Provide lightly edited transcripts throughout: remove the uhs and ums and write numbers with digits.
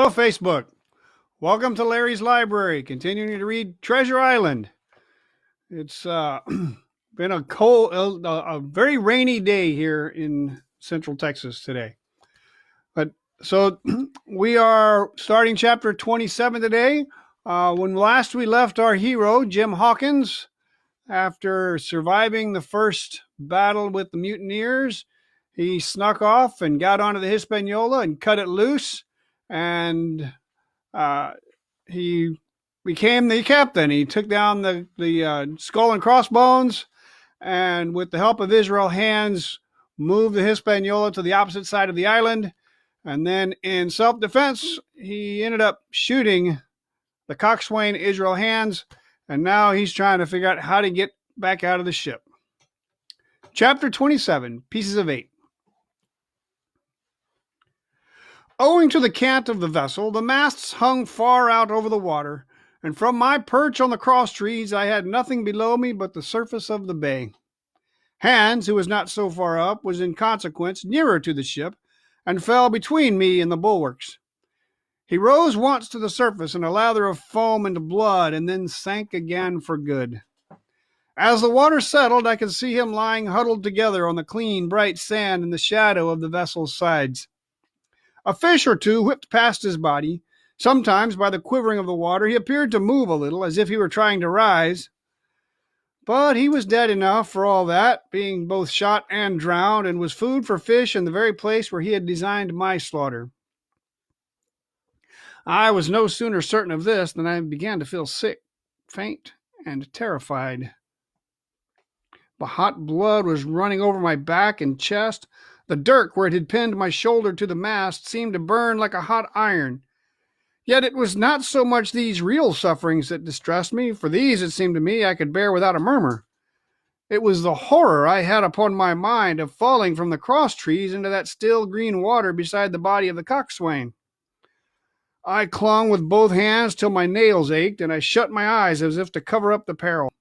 Hello, Facebook. Welcome to Larry's Library, continuing to read Treasure Island. It's been a cold, a very rainy day here in Central Texas today. But so we are starting chapter 27 today. When last we left our hero, Jim Hawkins, after surviving the first battle with the mutineers, he snuck off and got onto the Hispaniola and cut it loose. And he became the captain. He took down the skull and crossbones, and with the help of Israel Hands, moved the Hispaniola to the opposite side of the island. And then, in self-defense, he ended up shooting the coxswain Israel Hands, and now he's trying to figure out how to get back out of the ship. Chapter 27, Pieces of Eight. Owing to the cant of the vessel, the masts hung far out over the water, and from my perch on the cross trees I had nothing below me but the surface of the bay. Hands, who was not so far up, was in consequence nearer to the ship, and fell between me and the bulwarks. He rose once to the surface in a lather of foam and blood, and then sank again for good. As the water settled, I could see him lying huddled together on the clean, bright sand in the shadow of the vessel's sides. A fish or two whipped past his body. Sometimes, by the quivering of the water, he appeared to move a little, as if he were trying to rise. But he was dead enough for all that, being both shot and drowned, and was food for fish in the very place where he had designed my slaughter. I was no sooner certain of this than I began to feel sick, faint, and terrified. The hot blood was running over my back and chest. The dirk, where it had pinned my shoulder to the mast, seemed to burn like a hot iron. Yet it was not so much these real sufferings that distressed me, for these, it seemed to me, I could bear without a murmur. It was the horror I had upon my mind of falling from the cross trees into that still green water beside the body of the coxswain. I clung with both hands till my nails ached, and I shut my eyes as if to cover up the peril.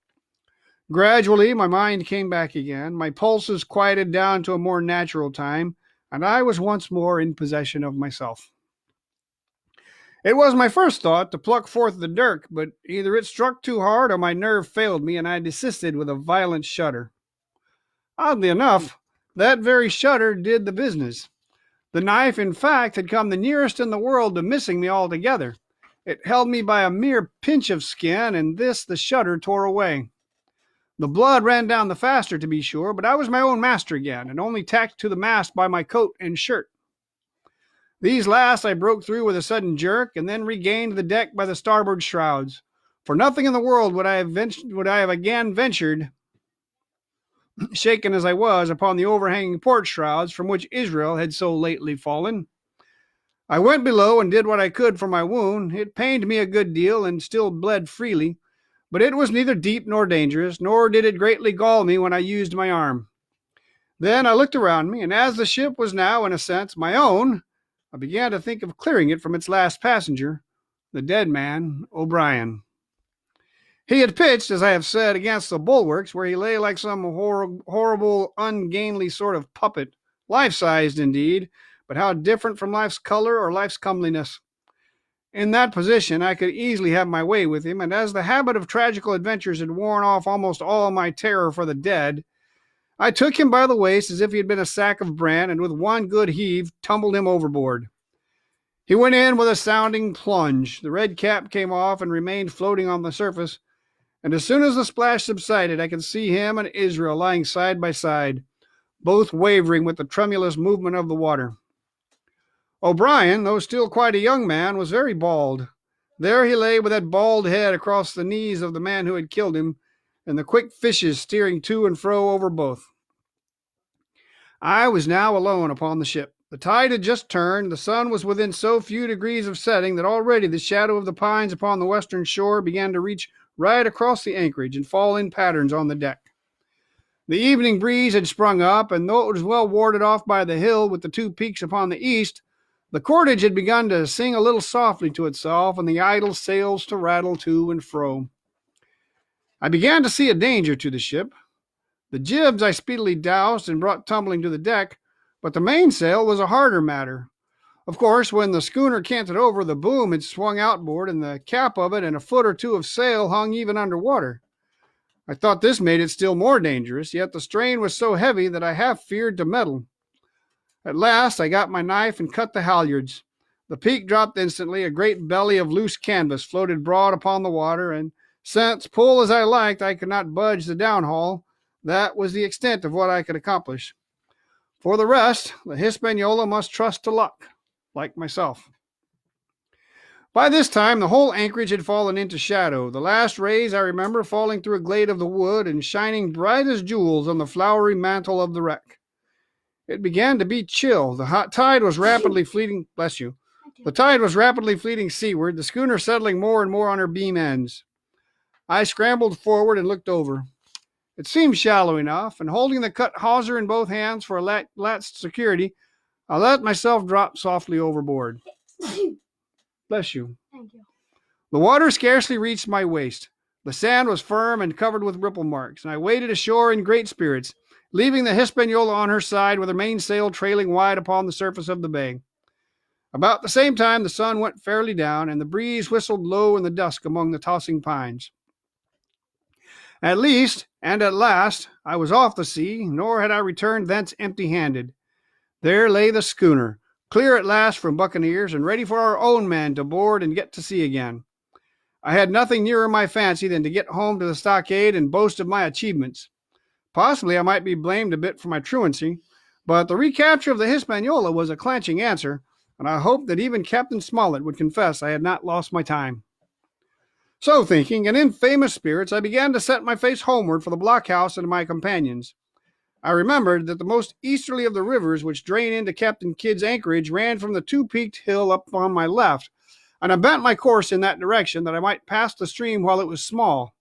Gradually, my mind came back again, my pulses quieted down to a more natural time, and I was once more in possession of myself. It was my first thought to pluck forth the dirk, but either it struck too hard or my nerve failed me, and I desisted with a violent shudder. Oddly enough, that very shudder did the business. The knife, in fact, had come the nearest in the world to missing me altogether. It held me by a mere pinch of skin, and this the shudder tore away. The blood ran down the faster, to be sure, but I was my own master again, and only tacked to the mast by my coat and shirt. These last I broke through with a sudden jerk, and then regained the deck by the starboard shrouds. For nothing in the world would I have again ventured, shaken as I was, upon the overhanging port shrouds from which Israel had so lately fallen. I went below and did what I could for my wound. It pained me a good deal, and still bled freely, but it was neither deep nor dangerous, nor did it greatly gall me when I used my arm. Then I looked around me, and as the ship was now, in a sense, my own, I began to think of clearing it from its last passenger, the dead man, O'Brien. He had pitched, as I have said, against the bulwarks, where he lay like some horrible, ungainly sort of puppet, life-sized indeed, but how different from life's color or life's comeliness. In that position, I could easily have my way with him, and as the habit of tragical adventures had worn off almost all my terror for the dead, I took him by the waist as if he had been a sack of bran, and with one good heave tumbled him overboard. He went in with a sounding plunge. The red cap came off and remained floating on the surface, and as soon as the splash subsided, I could see him and Israel lying side by side, both wavering with the tremulous movement of the water. O'Brien, though still quite a young man, was very bald. There he lay with that bald head across the knees of the man who had killed him, and the quick fishes steering to and fro over both. I was now alone upon the ship. The tide had just turned. The sun was within so few degrees of setting that already the shadow of the pines upon the western shore began to reach right across the anchorage and fall in patterns on the deck. The evening breeze had sprung up, and though it was well warded off by the hill with the two peaks upon the east, the cordage had begun to sing a little softly to itself, and the idle sails to rattle to and fro. I began to see a danger to the ship. The jibs I speedily doused and brought tumbling to the deck, but the mainsail was a harder matter. Of course, when the schooner canted over, the boom had swung outboard, and the cap of it and a foot or two of sail hung even under water. I thought this made it still more dangerous, yet the strain was so heavy that I half feared to meddle. At last I got my knife and cut the halyards. The peak dropped instantly, a great belly of loose canvas floated broad upon the water, and since, pull as I liked, I could not budge the downhaul, that was the extent of what I could accomplish. For the rest, the Hispaniola must trust to luck, like myself. By this time, the whole anchorage had fallen into shadow, the last rays, I remember, falling through a glade of the wood and shining bright as jewels on the flowery mantle of the wreck. It began to be chill. The hot tide was rapidly fleeting. Bless you. The tide was rapidly fleeting seaward, the schooner settling more and more on her beam ends. I scrambled forward and looked over. It seemed shallow enough, and holding the cut hawser in both hands for a latched security, I let myself drop softly overboard. Bless you. Thank you. The water scarcely reached my waist. The sand was firm and covered with ripple marks, and I waded ashore in great spirits, leaving the Hispaniola on her side with her mainsail trailing wide upon the surface of the bay. About the same time, the sun went fairly down, and the breeze whistled low in the dusk among the tossing pines. At least, and at last, I was off the sea, nor had I returned thence empty-handed. There lay the schooner, clear at last from buccaneers, and ready for our own men to board and get to sea again. I had nothing nearer my fancy than to get home to the stockade and boast of my achievements. Possibly I might be blamed a bit for my truancy, but the recapture of the Hispaniola was a clanching answer, and I hoped that even Captain Smollett would confess I had not lost my time. So thinking, and in famous spirits, I began to set my face homeward for the blockhouse and my companions. I remembered that the most easterly of the rivers which drain into Captain Kidd's anchorage ran from the two-peaked hill up on my left, and I bent my course in that direction that I might pass the stream while it was small.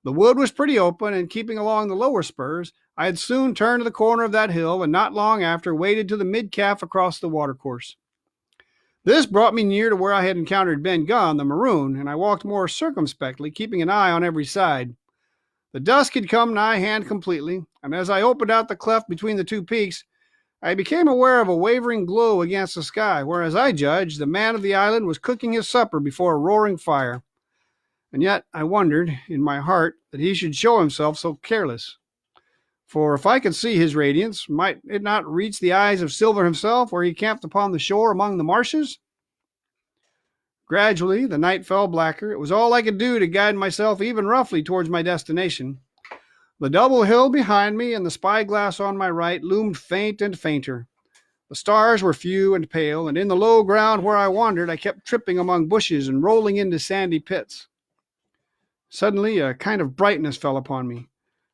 The wood was pretty open, and keeping along the lower spurs, I had soon turned to the corner of that hill, and not long after waded to the mid-calf across the watercourse. This brought me near to where I had encountered Ben Gunn, the maroon, and I walked more circumspectly, keeping an eye on every side. The dusk had come nigh hand completely, and as I opened out the cleft between the two peaks, I became aware of a wavering glow against the sky, where, as I judged, the man of the island was cooking his supper before a roaring fire. And yet I wondered, in my heart, that he should show himself so careless. For if I could see his radiance, might it not reach the eyes of Silver himself, where he camped upon the shore among the marshes? Gradually, the night fell blacker. It was all I could do to guide myself even roughly towards my destination. The double hill behind me and the spyglass on my right loomed faint and fainter. The stars were few and pale, and in the low ground where I wandered, I kept tripping among bushes and rolling into sandy pits. Suddenly, a kind of brightness fell upon me.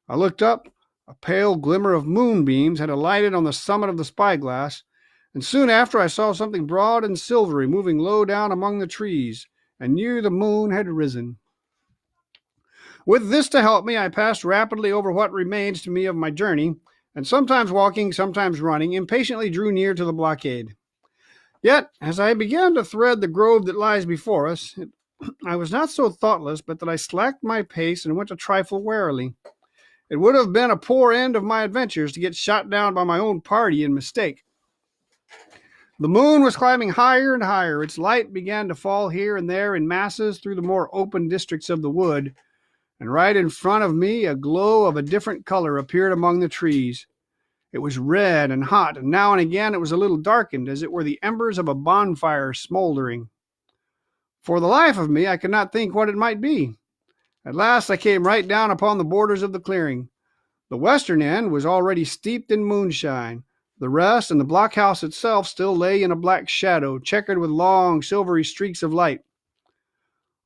I looked up. A pale glimmer of moonbeams had alighted on the summit of the spyglass, and soon after I saw something broad and silvery moving low down among the trees, and near the moon had risen. With this to help me, I passed rapidly over what remains to me of my journey, and sometimes walking, sometimes running, impatiently drew near to the blockade. Yet, as I began to thread the grove that lies before us, I was not so thoughtless but that I slacked my pace and went a trifle warily. It would have been a poor end of my adventures to get shot down by my own party in mistake. The moon was climbing higher and higher. Its light began to fall here and there in masses through the more open districts of the wood, and right in front of me a glow of a different color appeared among the trees. It was red and hot, and now and again it was a little darkened, as it were the embers of a bonfire smoldering. For the life of me, I could not think what it might be. At last I came right down upon the borders of the clearing. The western end was already steeped in moonshine. The rest and the blockhouse itself still lay in a black shadow, checkered with long, silvery streaks of light.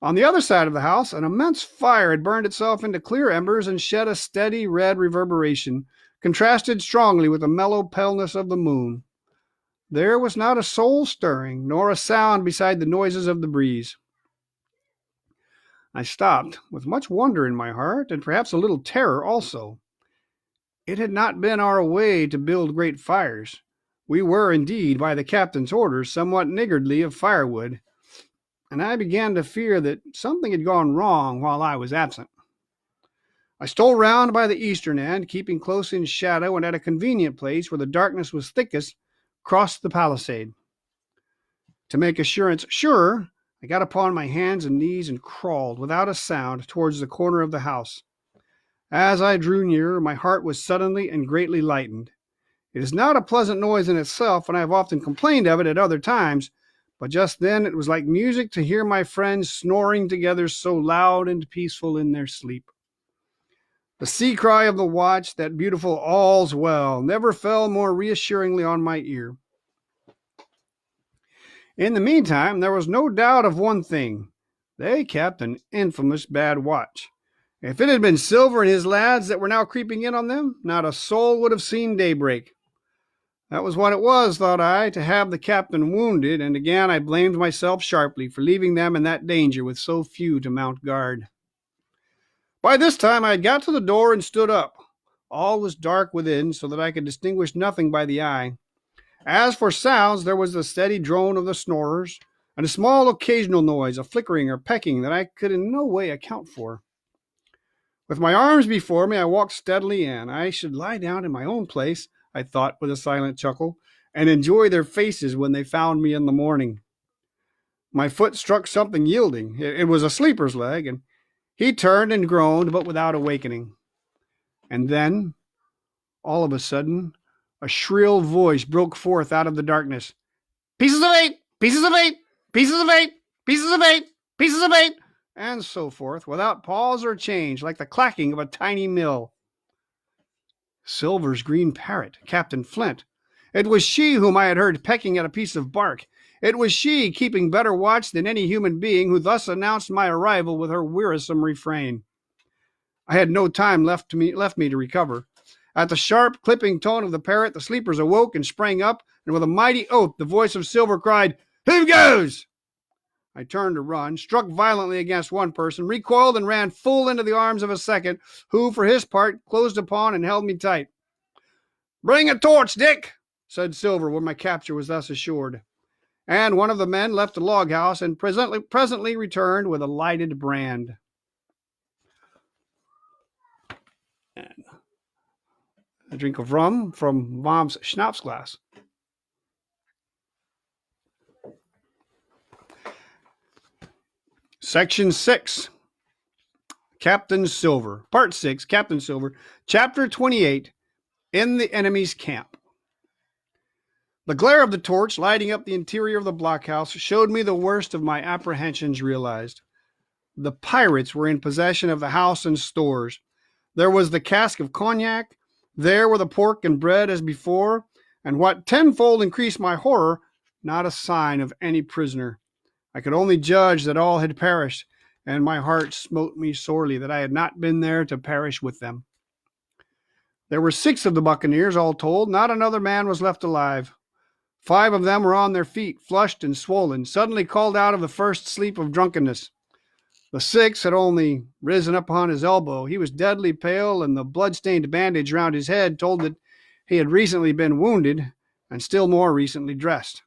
On the other side of the house, an immense fire had burned itself into clear embers and shed a steady red reverberation, contrasted strongly with the mellow paleness of the moon. There was not a soul stirring, nor a sound beside the noises of the breeze. I stopped, with much wonder in my heart, and perhaps a little terror also. It had not been our way to build great fires. We were, indeed, by the captain's orders, somewhat niggardly of firewood, and I began to fear that something had gone wrong while I was absent. I stole round by the eastern end, keeping close in shadow, and at a convenient place where the darkness was thickest, crossed the palisade. To make assurance sure, I got upon my hands and knees and crawled without a sound towards the corner of the house. As I drew nearer, my heart was suddenly and greatly lightened. It is not a pleasant noise in itself, and I have often complained of it at other times, but just then it was like music to hear my friends snoring together so loud and peaceful in their sleep. The sea cry of the watch, that beautiful "all's well," never fell more reassuringly on my ear. In the meantime, there was no doubt of one thing. They kept an infamous bad watch. If it had been Silver and his lads that were now creeping in on them, not a soul would have seen daybreak. That was what it was, thought I, to have the captain wounded, and again I blamed myself sharply for leaving them in that danger with so few to mount guard. By this time I had got to the door and stood up. All was dark within, so that I could distinguish nothing by the eye. As for sounds, there was the steady drone of the snorers, and a small occasional noise, a flickering or pecking that I could in no way account for. With my arms before me, I walked steadily in. I should lie down in my own place, I thought with a silent chuckle, and enjoy their faces when they found me in the morning. My foot struck something yielding. It was a sleeper's leg, and he turned and groaned, but without awakening. And then, all of a sudden, a shrill voice broke forth out of the darkness. "Pieces of 8! Pieces of 8! Pieces of 8! Pieces of 8! Pieces of 8! And so forth, without pause or change, like the clacking of a tiny mill. Silver's green parrot, Captain Flint. It was she whom I had heard pecking at a piece of bark. It was she, keeping better watch than any human being, who thus announced my arrival with her wearisome refrain. I had no time left me to recover. At the sharp, clipping tone of the parrot, the sleepers awoke and sprang up, and with a mighty oath, the voice of Silver cried, "Who goes?" I turned to run, struck violently against one person, recoiled, and ran full into the arms of a second, who, for his part, closed upon and held me tight. "Bring a torch, Dick," said Silver, when my capture was thus assured. And one of the men left the log house and presently returned with a lighted brand. And a drink of rum from Mom's schnapsglass. Section 6. Captain Silver. Part 6. Captain Silver. Chapter 28. In the enemy's camp. The glare of the torch lighting up the interior of the blockhouse showed me the worst of my apprehensions realized. The pirates were in possession of the house and stores. There was the cask of cognac. There were the pork and bread as before, and what tenfold increased my horror, not a sign of any prisoner. I could only judge that all had perished, and my heart smote me sorely that I had not been there to perish with them. There were 6 of the buccaneers, all told. Not another man was left alive. 5 of them were on their feet, flushed and swollen, suddenly called out of the first sleep of drunkenness. The 6th had only risen upon his elbow. He was deadly pale, and the blood-stained bandage round his head told that he had recently been wounded, and still more recently dressed.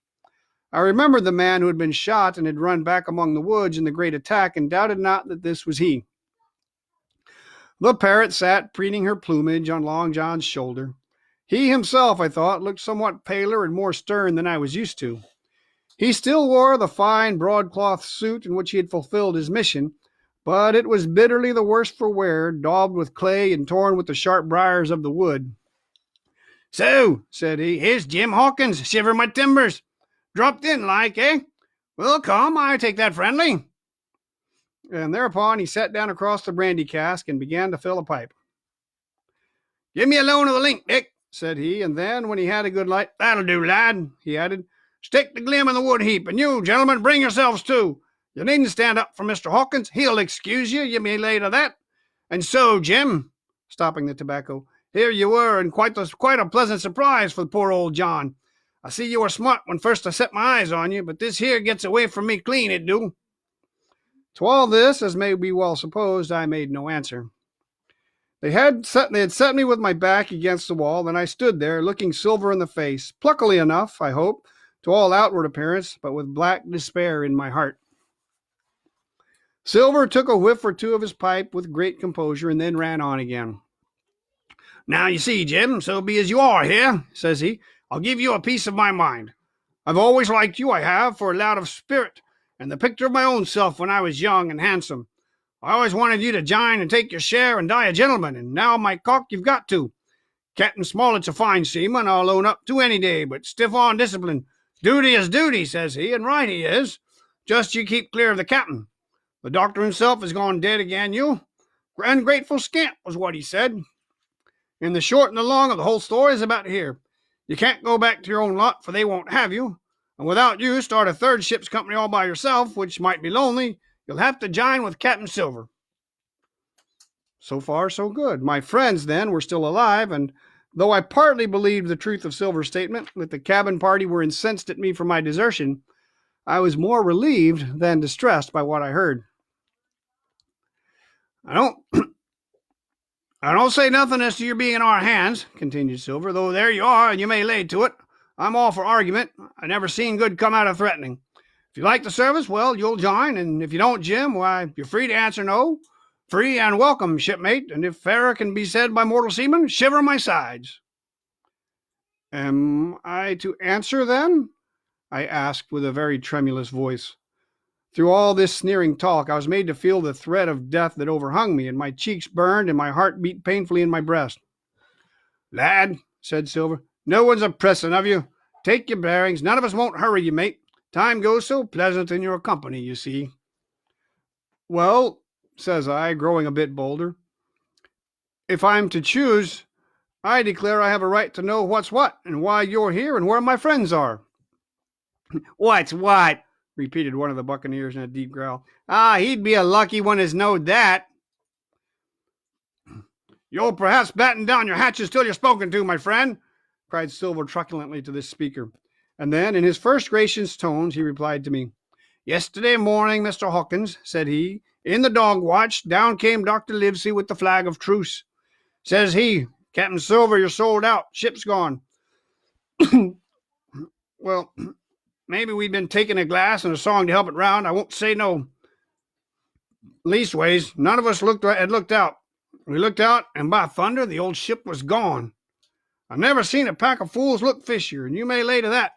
I remembered the man who had been shot and had run back among the woods in the great attack, and doubted not that this was he. The parrot sat preening her plumage on Long John's shoulder. He himself, I thought, looked somewhat paler and more stern than I was used to. He still wore the fine broadcloth suit in which he had fulfilled his mission, but it was bitterly the worse for wear, daubed with clay and torn with the sharp briars of the wood. "So," said he, "here's Jim Hawkins, shiver my timbers. Dropped in like, eh? Well, come, I take that friendly." And thereupon he sat down across the brandy cask and began to fill a pipe. "Give me a loan of the link, Dick," said he, and then, when he had a good light, "That'll do, lad," he added. "Stick the glim in the wood heap, and you, gentlemen, bring yourselves too. You needn't stand up for Mr. Hawkins. He'll excuse you may lay to that. And so, Jim," stopping the tobacco, "here you were, and quite a pleasant surprise for poor old John. I see you were smart when first I set my eyes on you, but this here gets away from me clean, it do." To all this, as may be well supposed, I made no answer. They had set me with my back against the wall, and I stood there, looking Silver in the face, pluckily enough, I hope, to all outward appearance, but with black despair in my heart. Silver took a whiff or two of his pipe with great composure, and then ran on again. "Now you see, Jim, so be as you are here," says he, "I'll give you a piece of my mind. I've always liked you, I have, for a lad of spirit, and the picture of my own self when I was young and handsome. I always wanted you to jine and take your share and die a gentleman, and now, my cock, you've got to. Captain Smollett's a fine seaman, I'll own up to any day, but stiff on discipline. Duty is duty, says he, and right he is. Just you keep clear of the captain. The doctor himself has gone dead again, you. Ungrateful scamp was what he said. And the short and the long of the whole story is about here. You can't go back to your own lot, for they won't have you. And without you start a third ship's company all by yourself, which might be lonely, you'll have to jine with Captain Silver. So far, so good. My friends, then, were still alive, and though I partly believed the truth of Silver's statement that the cabin party were incensed at me for my desertion, I was more relieved than distressed by what I heard. I don't say nothing as to your being in our hands, continued Silver, though there you are, and you may lay to it. I'm all for argument. I never seen good come out of threatening. If you like the service, well, you'll join, and if you don't, Jim, why, you're free to answer no. Free and welcome, shipmate, and if fairer can be said by mortal seaman, shiver my sides. Am I to answer, then? I asked with a very tremulous voice. Through all this sneering talk, I was made to feel the threat of death that overhung me, and my cheeks burned, and my heart beat painfully in my breast. Lad, said Silver, no one's a pressing of you. Take your bearings. None of us won't hurry you, mate. Time goes so pleasant in your company, you see. Well, says I, growing a bit bolder, if I'm to choose, I declare I have a right to know what's what, and why you're here, and where my friends are. What's what? Repeated one of the buccaneers in a deep growl. Ah, he'd be a lucky one as knowed that. You'll perhaps batten down your hatches till you're spoken to, my friend, cried Silver truculently to this speaker. And then, in his first gracious tones, he replied to me. Yesterday morning, Mr. Hawkins, said he, in the dog watch, down came Dr. Livesey with the flag of truce. Says he, Captain Silver, you're sold out. Ship's gone. Well, maybe we'd been taking a glass and a song to help it round. I won't say no. Leastways, none of us had looked out. We looked out, and by thunder, the old ship was gone. I've never seen a pack of fools look fishier, and you may lay to that.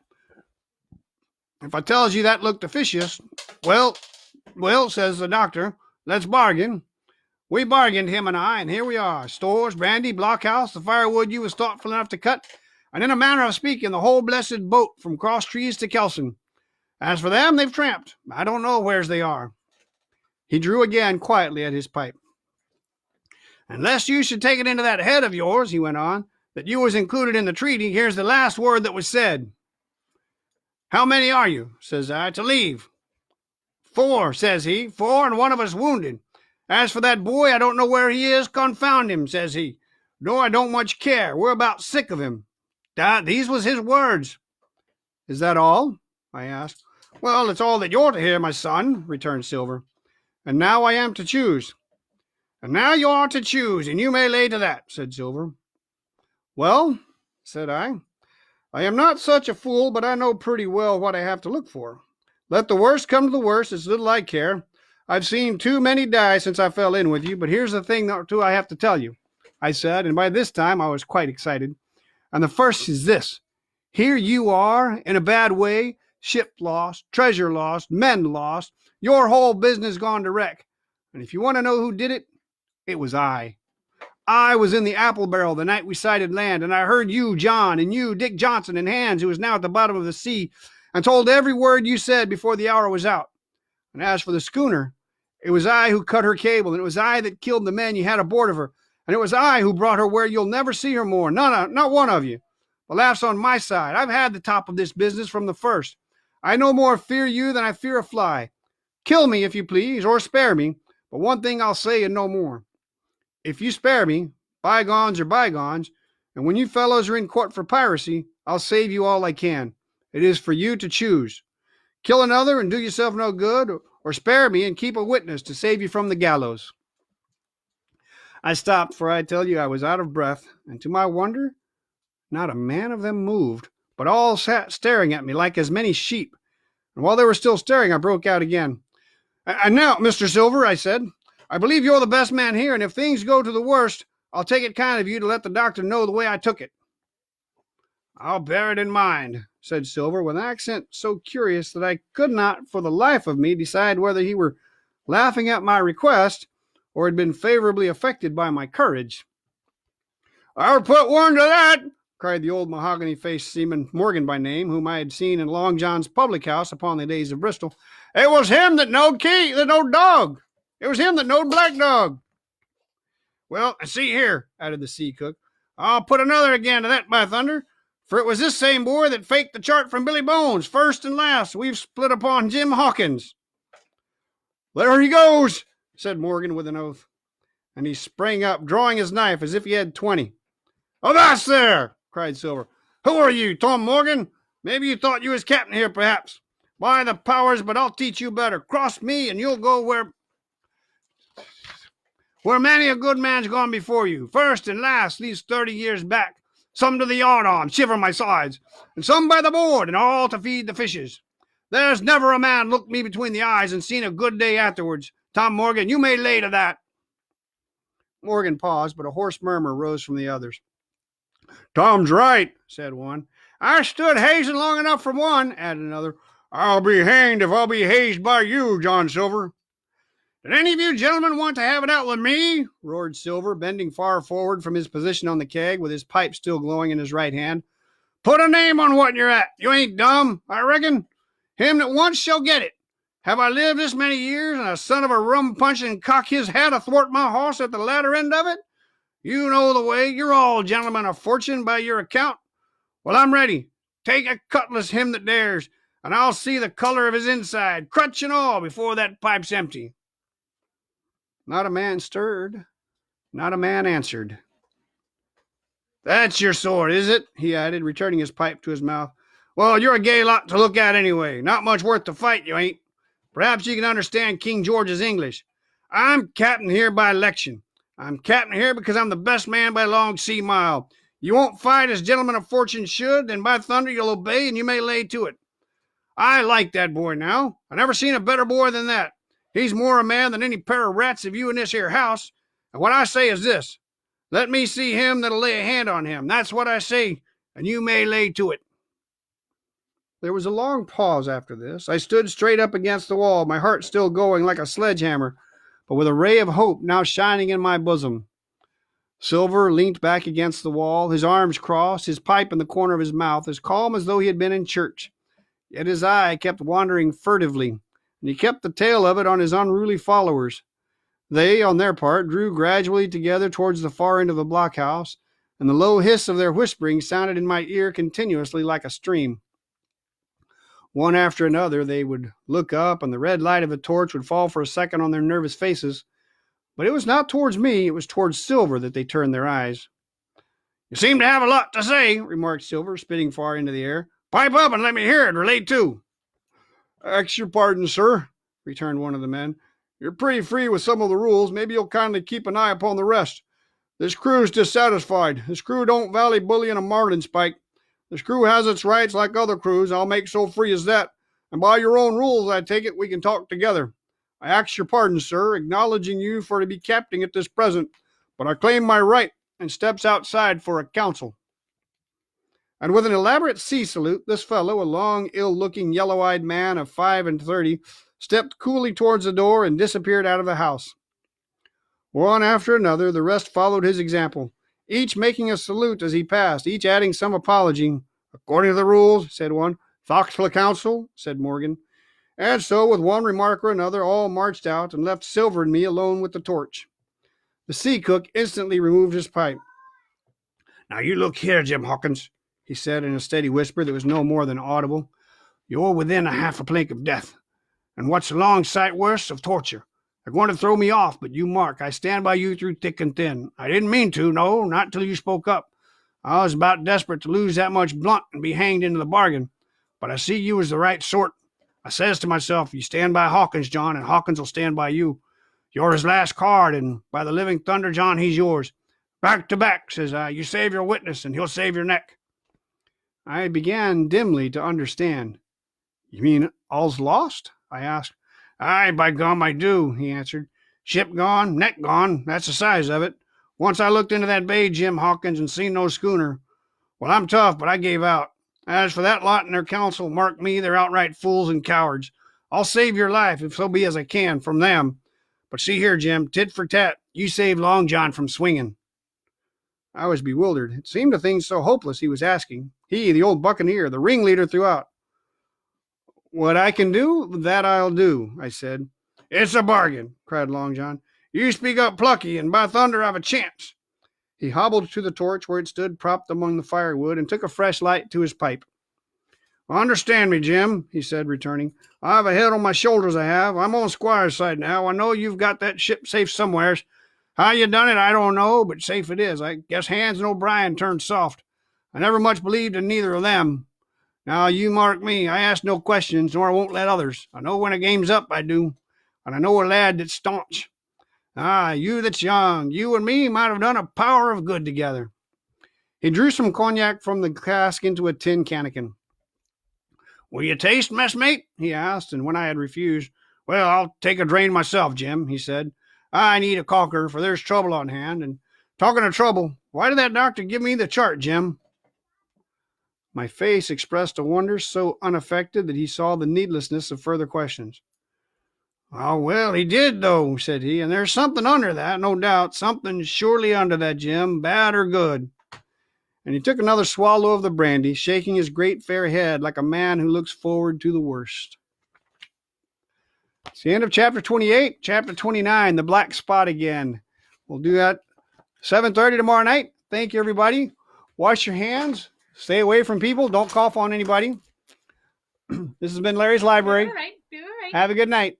If I tells you that looked officious, well, says the doctor, let's bargain. We bargained, him and I, and here we are. Stores, brandy, blockhouse, the firewood you was thoughtful enough to cut, and in a manner of speaking, the whole blessed boat from Cross Trees to Kelson. As for them, they've tramped. I don't know where's they are. He drew again quietly at his pipe. Unless you should take it into that head of yours, he went on, that you was included in the treaty, here's the last word that was said. How many are you, says I, to leave? 4, says he, 4 and one of us wounded. As for that boy, I don't know where he is, confound him, says he. Nor I don't much care, we're about sick of him. These was his words. Is that all? I asked. Well, it's all that you're to hear, my son, returned Silver. And now I am to choose. And now you are to choose, and you may lay to that, said Silver. Well, said I am not such a fool, but I know pretty well what I have to look for. Let the worst come to the worst, it's little I care. I've seen too many die since I fell in with you, but here's the thing or two I have to tell you, I said, and by this time I was quite excited. And the first is this. Here you are, in a bad way, ship lost, treasure lost, men lost, your whole business gone to wreck. And if you want to know who did it, it was I. I was in the Apple Barrel the night we sighted land, and I heard you, John, and you, Dick Johnson, and Hans, who is now at the bottom of the sea, and told every word you said before the hour was out. And as for the schooner, it was I who cut her cable, and it was I that killed the men you had aboard of her, and it was I who brought her where you'll never see her more, not one of you. The laugh's on my side. I've had the top of this business from the first. I no more fear you than I fear a fly. Kill me, if you please, or spare me, but one thing I'll say and no more. If you spare me, bygones are bygones, and when you fellows are in court for piracy, I'll save you all I can. It is for you to choose. Kill another and do yourself no good, or spare me and keep a witness to save you from the gallows. I stopped, for I tell you I was out of breath, and to my wonder, not a man of them moved, but all sat staring at me like as many sheep. And while they were still staring, I broke out again. And now, Mr. Silver, I said, I believe you're the best man here, and if things go to the worst, I'll take it kind of you to let the doctor know the way I took it. I'll bear it in mind, said Silver, with an accent so curious that I could not for the life of me decide whether he were laughing at my request or had been favorably affected by my courage. "I'll put one to that," cried the old mahogany-faced seaman, Morgan by name, whom I had seen in Long John's public house upon the days of Bristol. "It was him that knowed Dog. It was him that knowed Black Dog." "Well, and see here," added the sea cook, "I'll put another again to that, by thunder, for it was this same boy that faked the chart from Billy Bones, first and last. We've split upon Jim Hawkins." "There he goes," said Morgan with an oath, and he sprang up, drawing his knife as if he had 20. "Avast there!" cried Silver. "Who are you, Tom Morgan? Maybe you thought you was captain here, perhaps. By the powers, but I'll teach you better. Cross me, and you'll go where many a good man's gone before you, first and last, these 30 years back. Some to the yardarm, shiver my sides, and some by the board, and all to feed the fishes. There's never a man looked me between the eyes and seen a good day afterwards. Tom Morgan, you may lay to that." Morgan paused, but a hoarse murmur rose from the others. "Tom's right," said one. "I stood hazing long enough for one," added another. "I'll be hanged if I'll be hazed by you, John Silver." "Did any of you gentlemen want to have it out with me?" roared Silver, bending far forward from his position on the keg, with his pipe still glowing in his right hand. "Put a name on what you're at. You ain't dumb, I reckon. Him that wants shall get it. Have I lived this many years, and a son of a rum-punching cock his hat athwart my hoss at the latter end of it? You know the way. You're all gentlemen of fortune by your account. Well, I'm ready. Take a cutlass, him that dares, and I'll see the color of his inside, crutch and all, before that pipe's empty." Not a man stirred. Not a man answered. "That's your sword, is it?" he added, returning his pipe to his mouth. "Well, you're a gay lot to look at anyway. Not much worth to fight, you ain't. Perhaps you can understand King George's English. I'm captain here by election. I'm captain here because I'm the best man by a long sea mile. You won't fight as gentlemen of fortune should, then by thunder you'll obey, and you may lay to it. I like that boy now. I never seen a better boy than that. He's more a man than any pair of rats of you in this here house. And what I say is this: let me see him that'll lay a hand on him. That's what I say, and you may lay to it." There was a long pause after this. I stood straight up against the wall, my heart still going like a sledgehammer, but with a ray of hope now shining in my bosom. Silver leant back against the wall, his arms crossed, his pipe in the corner of his mouth, as calm as though he had been in church. Yet his eye kept wandering furtively, and he kept the tail of it on his unruly followers. They, on their part, drew gradually together towards the far end of the blockhouse, and the low hiss of their whispering sounded in my ear continuously like a stream. One after another, they would look up, and the red light of the torch would fall for a second on their nervous faces. But it was not towards me, it was towards Silver that they turned their eyes. "You seem to have a lot to say," remarked Silver, spitting far into the air. "Pipe up and let me hear it, or lay to." "Ax your pardon, sir," returned one of the men. "You're pretty free with some of the rules. Maybe you'll kindly keep an eye upon the rest. This crew's dissatisfied. This crew don't vally bullying a marlinspike. This crew has its rights like other crews. I'll make so free as that. And by your own rules, I take it, we can talk together. I ax your pardon, sir, acknowledging you for to be captain at this present, but I claim my right, and steps outside for a council." And with an elaborate sea salute, this fellow, a long, ill-looking, yellow-eyed man of 35, stepped coolly towards the door and disappeared out of the house. One after another, the rest followed his example, each making a salute as he passed, each adding some apology. "According to the rules," said one. "Thoughts for the council," said Morgan. And so, with one remark or another, all marched out and left Silver and me alone with the torch. The sea cook instantly removed his pipe. "Now you look here, Jim Hawkins," he said in a steady whisper that was no more than audible. "You're within a half a plank of death, and what's a long sight worse, of torture. They're going to throw me off, but you mark, I stand by you through thick and thin. I didn't mean to, no, not till you spoke up. I was about desperate to lose that much blunt and be hanged into the bargain, but I see you was the right sort. I says to myself, you stand by Hawkins, John, and Hawkins will stand by you. You're his last card, and by the living thunder, John, he's yours. Back to back, says I. You save your witness, and he'll save your neck." I began dimly to understand. "You mean all's lost?" I asked. "Aye, by gum, I do," he answered. "Ship gone, neck gone, that's the size of it. Once I looked into that bay, Jim Hawkins, and seen no schooner. Well, I'm tough, but I gave out. As for that lot and their counsel, mark me, they're outright fools and cowards. I'll save your life, if so be as I can, from them. But see here, Jim, tit for tat, you saved Long John from swinging. I was bewildered. It seemed a thing so hopeless he was asking. He, the old buccaneer, the ringleader throughout. What I can do, that I'll do, I said. It's a bargain, cried Long John. You speak up plucky, and by thunder I've a chance. He hobbled to the torch where it stood propped among the firewood and took a fresh light to his pipe. Understand me, Jim, he said, returning. I've a head on my shoulders, I have. I'm on Squire's side now. I know you've got that ship safe somewheres. How you done it, I don't know, but safe it is. I guess Hans and O'Brien turned soft. I never much believed in neither of them. Now, you mark me. I ask no questions, nor I won't let others. I know when a game's up, I do. And I know a lad that's staunch. Ah, you that's young, you and me might have done a power of good together. He drew some cognac from the cask into a tin cannikin. Will you taste, messmate? He asked, and when I had refused, well, I'll take a drain myself, Jim, he said. I need a caulker, for there's trouble on hand. And talking of trouble, why did that doctor give me the chart, Jim? My face expressed a wonder so unaffected that he saw the needlessness of further questions. Oh, well, he did, though, said he, and there's something under that, no doubt, something surely under that, Jim, bad or good. And he took another swallow of the brandy, shaking his great fair head like a man who looks forward to the worst. It's the end of chapter 28. Chapter 29, the black spot again. We'll do that 7:30 tomorrow night. Thank you, everybody. Wash your hands. Stay away from people. Don't cough on anybody. This has been Larry's Library. Be all right. Have a good night.